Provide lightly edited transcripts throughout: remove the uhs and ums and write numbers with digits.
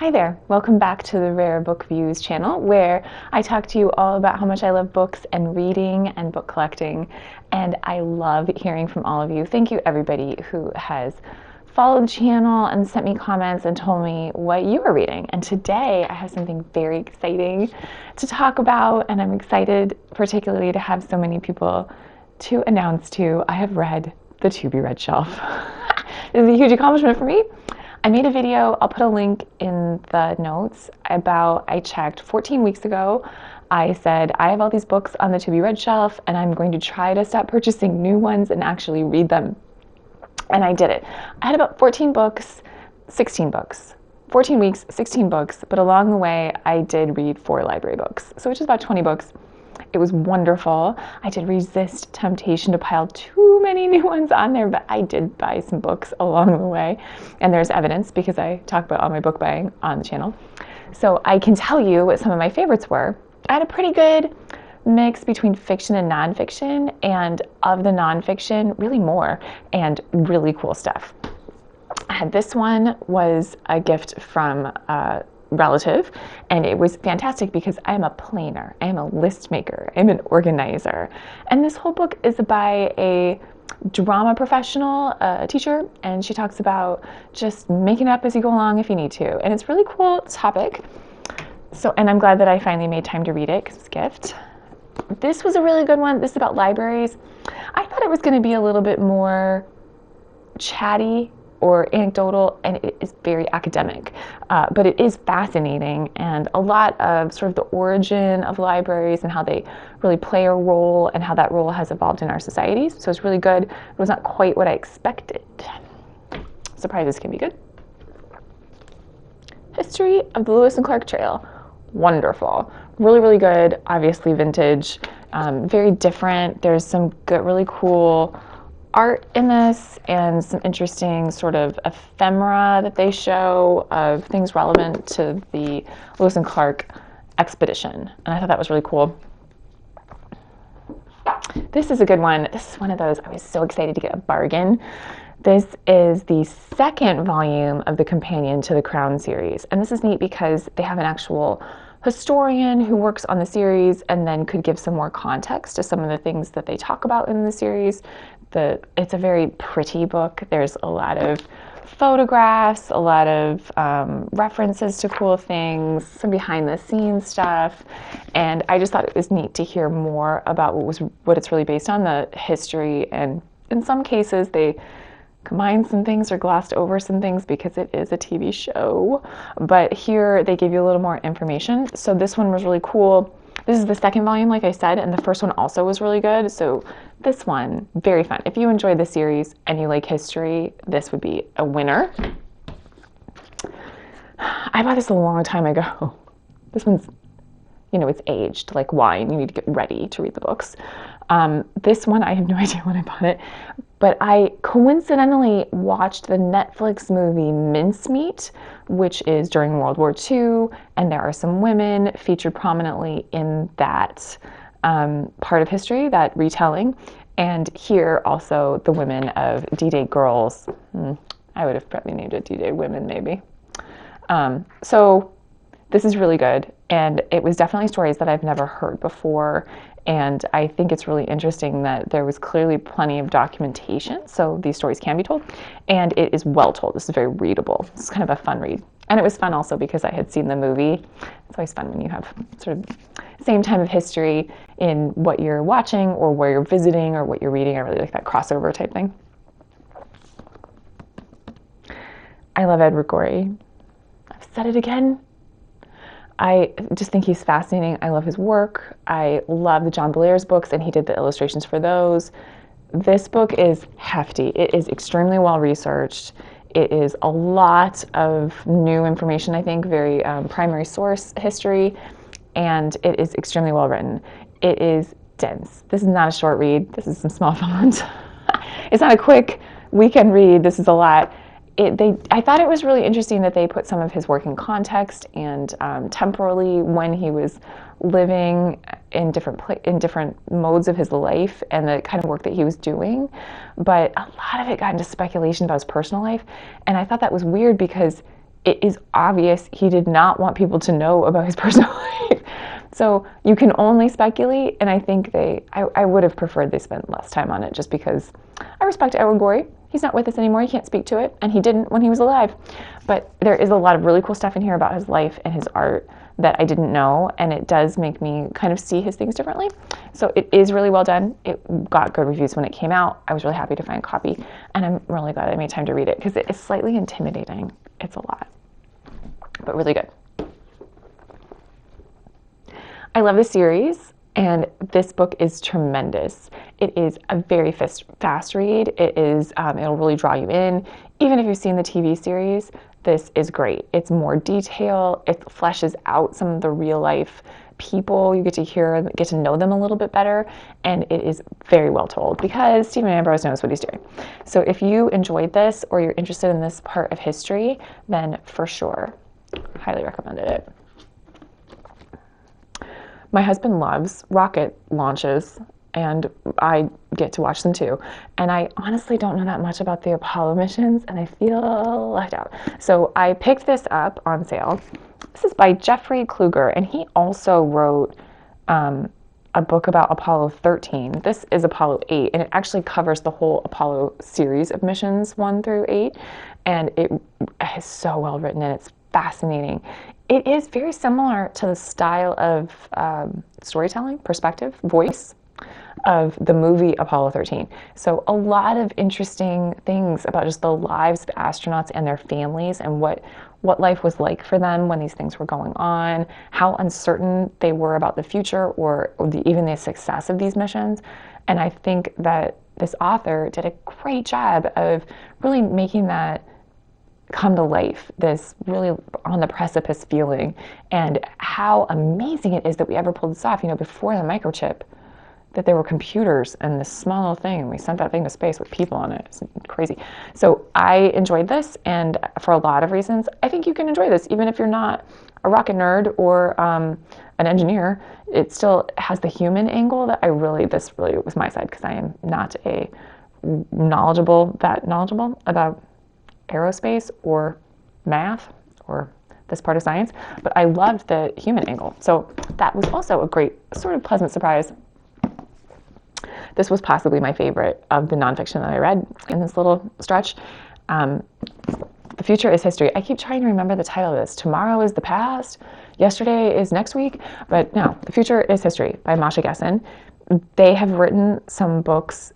Hi there, welcome back to the Rare Book Views channel, where I talk to you all about how much I love books and reading and book collecting, and I love hearing from all of you. Thank you everybody who has followed the channel and sent me comments and told me what you are reading. And today I have something very exciting to talk about, and I'm excited particularly to have so many people to announce to. I have read the to-be-read shelf. This is a huge accomplishment for me. I made a video, I'll put a link in the notes, I checked 14 weeks ago. I said, I have all these books on the to-be-read shelf and I'm going to try to stop purchasing new ones and actually read them. And I did it. I had about 14 books, 16 books. 14 weeks, 16 books, but along the way I did read 4 library books, so which is about 20 books. It was wonderful. I did resist temptation to pile too many new ones on there, but I did buy some books along the way. And there's evidence because I talk about all my book buying on the channel. So I can tell you what some of my favorites were. I had a pretty good mix between fiction and nonfiction, and of the nonfiction, really more and really cool stuff. This one was a gift from relative, and it was fantastic because I am a planner, I am a list maker, I'm an organizer, and this whole book is by a drama professional, a teacher, and she talks about just making it up as you go along if you need to, and it's a really cool topic. So, and I'm glad that I finally made time to read it because it's a gift. This was a really good one. This is about libraries. I thought it was going to be a little bit more chatty or anecdotal, and it is very academic, but it is fascinating, and a lot of sort of the origin of libraries and how they really play a role and how that role has evolved in our societies. So it's really good. It was not quite what I expected. Surprises can be good. History of the Lewis and Clarke Trail. Wonderful. Really, really good. Obviously vintage, very different. There's some good, really cool art in this and some interesting sort of ephemera that they show of things relevant to the Lewis and Clarke expedition. And I thought that was really cool. This is a good one. This is one of those, I was so excited to get a bargain. This is the second volume of the companion to the Crown series. And this is neat because they have an actual historian who works on the series and then could give some more context to some of the things that they talk about in the series. It's a very pretty book. There's a lot of photographs, a lot of references to cool things, some behind the scenes stuff, and I just thought it was neat to hear more about what it's really based on, the history, and in some cases they combined some things or glossed over some things because it is a TV show, but here they give you a little more information. So this one was really cool. This is the second volume, like I said, and the first one also was really good. So this one, very fun. If you enjoy the series and you like history, this would be a winner. I bought this a long time ago. This one's, it's aged like wine. You need to get ready to read the books. This one, I have no idea when I bought it, but I coincidentally watched the Netflix movie Mincemeat, which is during World War II, and there are some women featured prominently in that part of history, that retelling. And here also the women of D-Day Girls. I would have probably named it D-Day Women maybe. So this is really good, and it was definitely stories that I've never heard before. And I think it's really interesting that there was clearly plenty of documentation, so these stories can be told, and it is well told. This is very readable. It's kind of a fun read. And it was fun also because I had seen the movie. It's always fun when you have sort of same time of history in what you're watching or where you're visiting or what you're reading. I really like that crossover type thing. I love Edward Gorey. I've said it again. I just think he's fascinating. I love his work. I love the John Bellairs books, and he did the illustrations for those. This book is hefty. It is extremely well researched. It is a lot of new information, I think, very primary source history, and it is extremely well written. It is dense. This is not a short read. This is some small font. It's not a quick weekend read. This is a lot. I thought it was really interesting that they put some of his work in context and temporally when he was living in different modes of his life and the kind of work that he was doing. But a lot of it got into speculation about his personal life, and I thought that was weird because it is obvious he did not want people to know about his personal life. So you can only speculate, and I think I would have preferred they spent less time on it, just because I respect Edward Gorey. He's not with us anymore, he can't speak to it, and he didn't when he was alive. But there is a lot of really cool stuff in here about his life and his art that I didn't know, and it does make me kind of see his things differently. So it is really well done. It got good reviews when it came out. I was really happy to find a copy, and I'm really glad I made time to read it, because it is slightly intimidating. It's a lot, but really good. I love the series, and this book is tremendous. It is a very fast read. It'll really draw you in. Even if you've seen the TV series, this is great. It's more detail. It fleshes out some of the real life people. You get to know them a little bit better, and it is very well told, because Stephen Ambrose knows what he's doing. So if you enjoyed this, or you're interested in this part of history, then for sure, highly recommended it. My husband loves rocket launches, and I get to watch them too. And I honestly don't know that much about the Apollo missions, and I feel left out. So I picked this up on sale. This is by Jeffery Kluger, and he also wrote a book about Apollo 13. This is Apollo 8, and it actually covers the whole Apollo series of missions 1 through 8, and it is so well written, and it's fascinating. It is very similar to the style of storytelling, perspective, voice of the movie Apollo 13. So a lot of interesting things about just the lives of astronauts and their families, and what life was like for them when these things were going on, how uncertain they were about the future, or even the success of these missions. And I think that this author did a great job of really making that come to life, this really on the precipice feeling, and how amazing it is that we ever pulled this off. Before the microchip, that there were computers and this small little thing, and we sent that thing to space with people on it. It's crazy. So I enjoyed this, and for a lot of reasons, I think you can enjoy this, even if you're not a rocket nerd or an engineer. It still has the human angle that this really was my side, because I am not knowledgeable about aerospace or math or this part of science, but I loved the human angle. So that was also a great sort of pleasant surprise. This was possibly my favorite of the nonfiction that I read in this little stretch. The Future is History. I keep trying to remember the title of this. Tomorrow is the past, yesterday is next week, but no, The Future is History by Masha Geesen. They have written some books,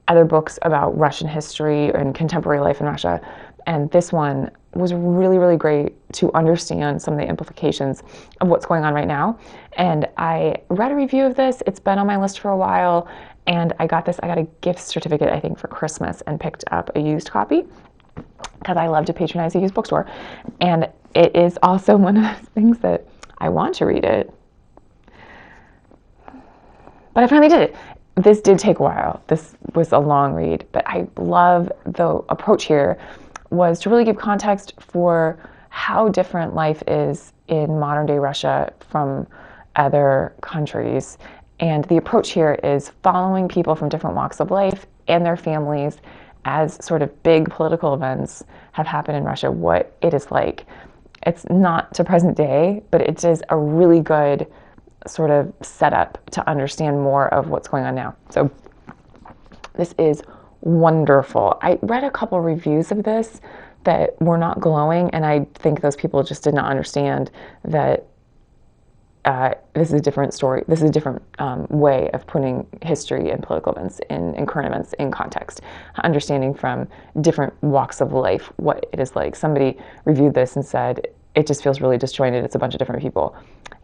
other books about Russian history and contemporary life in Russia, and this one was really, really great to understand some of the implications of what's going on right now. And I read a review of this. It's been on my list for a while, and I got a gift certificate, I think, for Christmas, and picked up a used copy, because I love to patronize a used bookstore. And it is also one of those things that I want to read it, but I finally did it. This did take a while. This was a long read, but I love the approach here was to really give context for how different life is in modern day Russia from other countries. And the approach here is following people from different walks of life and their families as sort of big political events have happened in Russia, what it is like. It's not to present day, but it is a really good sort of setup to understand more of what's going on now. So this is wonderful. I read a couple reviews of this that were not glowing, and I think those people just did not understand that this is a different story. This is a different way of putting history and political events and current events in context, understanding from different walks of life what it is like. Somebody reviewed this and said, it just feels really disjointed. It's a bunch of different people.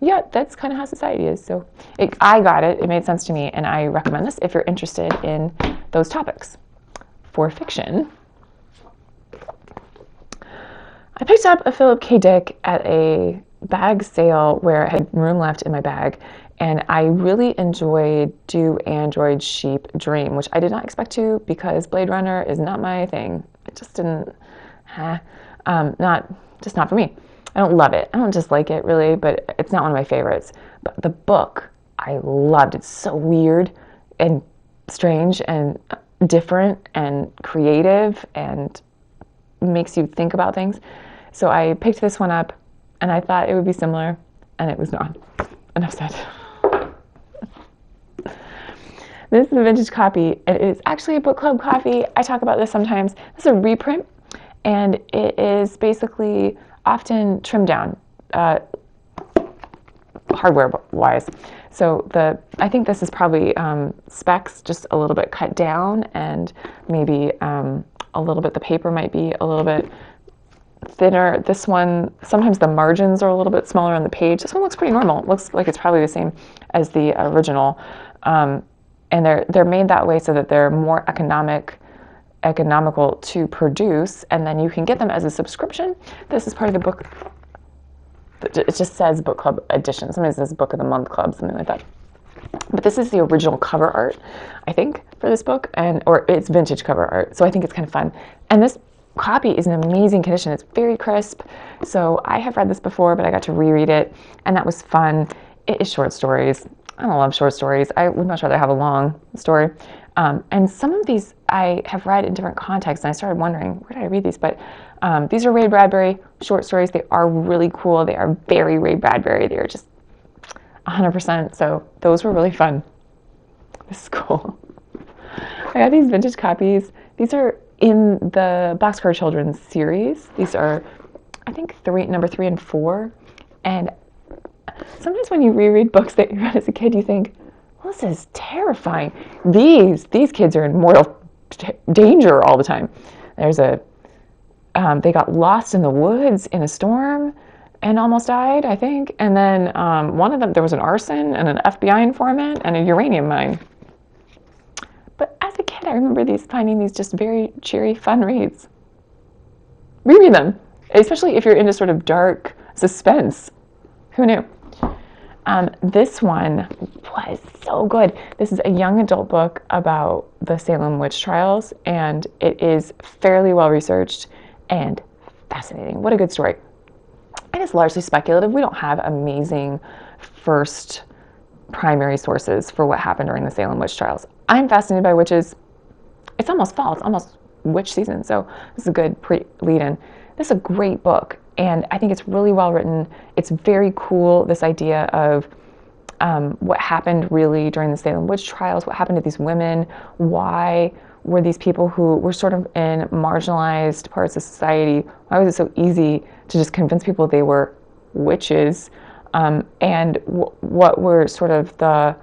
Yeah, that's kind of how society is. So I got it. It made sense to me, and I recommend this if you're interested in those topics. For fiction, I picked up a Philip K. Dick at a bag sale where I had room left in my bag, and I really enjoyed Do Android Sheep Dream, which I did not expect to, because Blade Runner is not my thing. It just didn't, not for me. I don't love it. I don't dislike it really, but it's not one of my favorites. But the book, I loved. It's so weird and strange and different and creative and makes you think about things. So I picked this one up, and I thought it would be similar, and it was not. Enough said. This is a vintage copy. It is actually a book club copy. I talk about this sometimes. This is a reprint, and it is basically often trimmed down, hardware-wise. So I think this is probably specs, just a little bit cut down, and maybe a little bit, the paper might be a little bit thinner. This one, sometimes the margins are a little bit smaller on the page. This one looks pretty normal. It looks like it's probably the same as the original. And they're made that way so that they're more economical to produce, and then you can get them as a subscription. This is part of the book. It just says book club edition. Sometimes it says book of the month club, something like that. But this is the original cover art, I think, for this book, or it's vintage cover art. So I think it's kind of fun. And this copy is in amazing condition. It's very crisp. So I have read this before, but I got to reread it, and that was fun. It is short stories. I don't love short stories. I would much rather have a long story. And some of these I have read in different contexts, and I started wondering, where did I read these? But these are Ray Bradbury short stories. They are really cool. They are very Ray Bradbury. They are just 100%. So those were really fun. This is cool. I got these vintage copies. These are in the Boxcar Children's series. These are, I think, number 3 and 4. And sometimes when you reread books that you read as a kid, you think, well, this is terrifying. These kids are in mortal danger all the time. They got lost in the woods in a storm and almost died, I think. And then one of them, there was an arson and an FBI informant and a uranium mine. But as a kid, I remember finding these just very cheery, fun reads. Reread them, especially if you're into sort of dark suspense. Who knew? This one was so good. This is a young adult book about the Salem witch trials, and it is fairly well researched and fascinating. What a good story. It is largely speculative. We don't have amazing first primary sources for what happened during the Salem witch trials. I'm fascinated by witches. It's almost fall. It's almost witch season, so this is a good lead-in. This is a great book, and I think it's really well written. It's very cool, this idea of what happened really during the Salem witch trials, what happened to these women, why were these people who were sort of in marginalized parts of society, why was it so easy to just convince people they were witches, and what were sort of the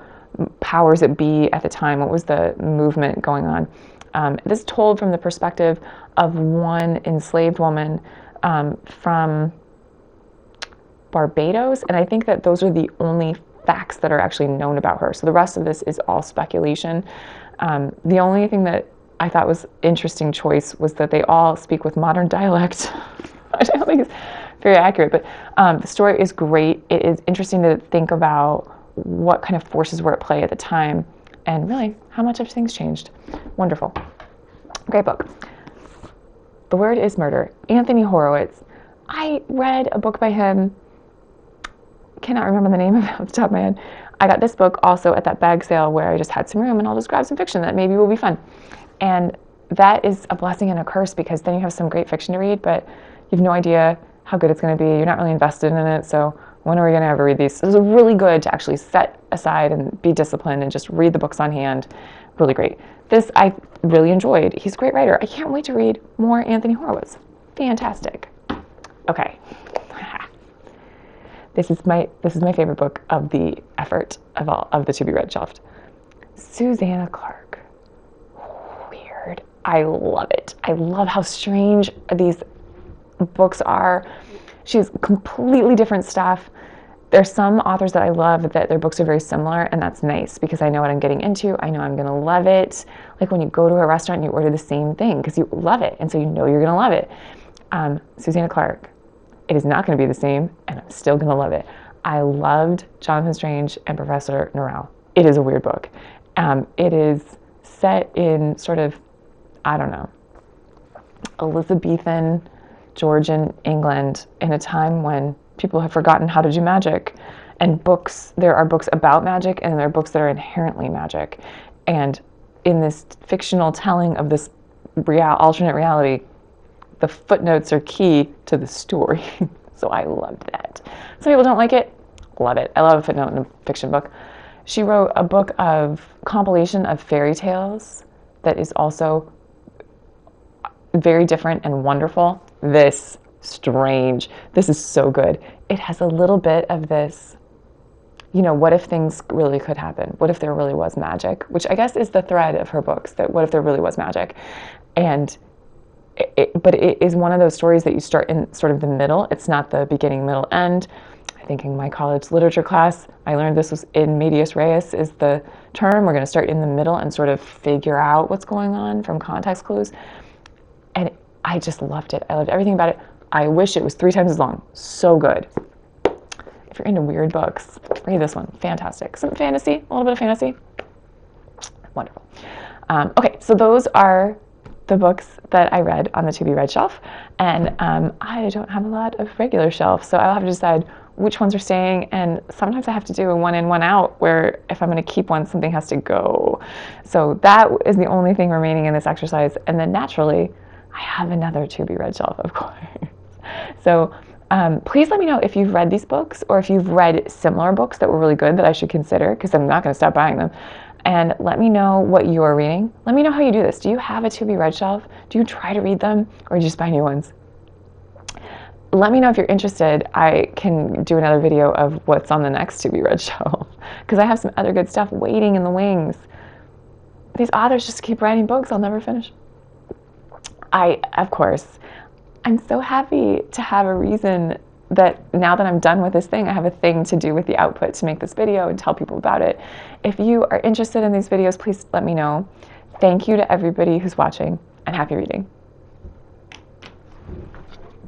powers that be at the time, what was the movement going on. This is told from the perspective of one enslaved woman from Barbados, and I think that those are the only facts that are actually known about her. So the rest of this is all speculation. The only thing that I thought was interesting choice was that they all speak with modern dialect. I don't think it's very accurate, but the story is great. It is interesting to think about what kind of forces were at play at the time, and really how much have things changed. Wonderful. Great book. The Word is Murder. Anthony Horowitz. I read a book by him. Cannot remember the name of it off the top of my head. I got this book also at that bag sale where I just had some room and I'll just grab some fiction that maybe will be fun. And that is a blessing and a curse, because then you have some great fiction to read, but you have no idea how good it's going to be. You're not really invested in it, so when are we going to ever read these? So it was really good to actually set aside and be disciplined and just read the books on hand. Really great. This I really enjoyed. He's a great writer. I can't wait to read more Anthony Horowitz. Fantastic. Okay. This is my favorite book of the effort of all of the to be read shelved. Susanna Clarke. Weird. I love it. I love how strange these books are. She has completely different stuff. There's some authors that I love that their books are very similar, and that's nice because I know what I'm getting into. I know I'm going to love it. Like when you go to a restaurant and you order the same thing because you love it, and so you know you're going to love it. Susanna Clarke. It is not going to be the same, and I'm still going to love it. I loved Jonathan Strange and Professor Norrell. It is a weird book. It is set in sort of, I don't know, Elizabethan Georgian England in a time when people have forgotten how to do magic. And there are books about magic, and there are books that are inherently magic. And in this fictional telling of this alternate reality, the footnotes are key to the story. So I loved that. Some people don't like it. Love it. I love a footnote in a fiction book. She wrote a book of compilation of fairy tales that is also very different and wonderful. This is so good. It has a little bit of this, what if things really could happen? What if there really was magic? Which I guess is the thread of her books, that what if there really was magic? And but it is one of those stories that you start in sort of the middle. It's not the beginning, middle, end. I think in my college literature class, I learned this was in medias res is the term. We're going to start in the middle and sort of figure out what's going on from context clues. And I just loved it. I loved everything about it. I wish it was 3 times as long. So good. If you're into weird books, read this one. Fantastic. Some fantasy, a little bit of fantasy. Wonderful. Okay, so those are the books that I read on the to be read shelf, and I don't have a lot of regular shelf, so I'll have to decide which ones are staying, and sometimes I have to do a one in, one out, where if I'm going to keep one, something has to go. So that is the only thing remaining in this exercise, and then naturally, I have another to be read shelf, of course. So please let me know if you've read these books, or if you've read similar books that were really good that I should consider, because I'm not going to stop buying them. And let me know what you're reading. Let me know how you do this. Do you have a to be read shelf? Do you try to read them, or do you just buy new ones? Let me know if you're interested. I can do another video of what's on the next to be read shelf, because I have some other good stuff waiting in the wings. These authors just keep writing books I'll never finish. Of course, I'm so happy to have a reason that now that I'm done with this thing, I have a thing to do with the output to make this video and tell people about it. If you are interested in these videos, please let me know. Thank you to everybody who's watching, and happy reading.